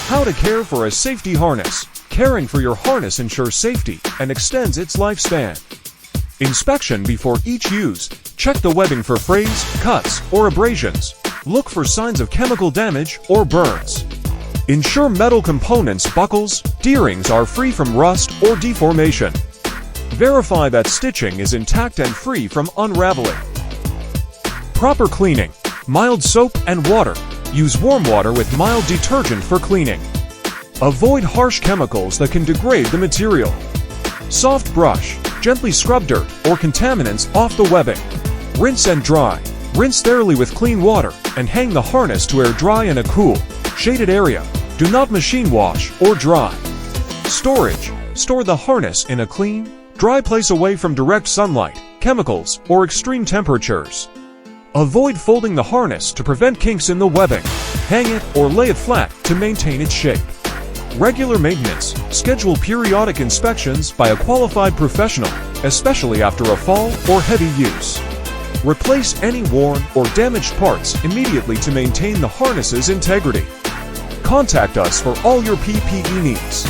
How to care for a safety harness. Caring for your harness ensures safety and extends its lifespan. Inspection before each use. Check the webbing for frays, cuts, or abrasions. Look for signs of chemical damage or burns. Ensure metal components, buckles, D-rings are free from rust or deformation. Verify that stitching is intact and free from unraveling. Proper cleaning. Mild soap and water. Use warm water with mild detergent for cleaning. Avoid harsh chemicals that can degrade the material. Soft brush. Gently scrub dirt or contaminants off the webbing. Rinse and dry. Rinse thoroughly with clean water and hang the harness to air dry in a cool, shaded area. Do not machine wash or dry. Storage. Store the harness in a clean, dry place away from direct sunlight, chemicals, or extreme temperatures. Avoid folding the harness to prevent kinks in the webbing. Hang it or lay it flat to maintain its shape. Regular maintenance. Schedule periodic inspections by a qualified professional, especially after a fall or heavy use. Replace any worn or damaged parts immediately to maintain the harness's integrity. Contact us for all your PPE needs.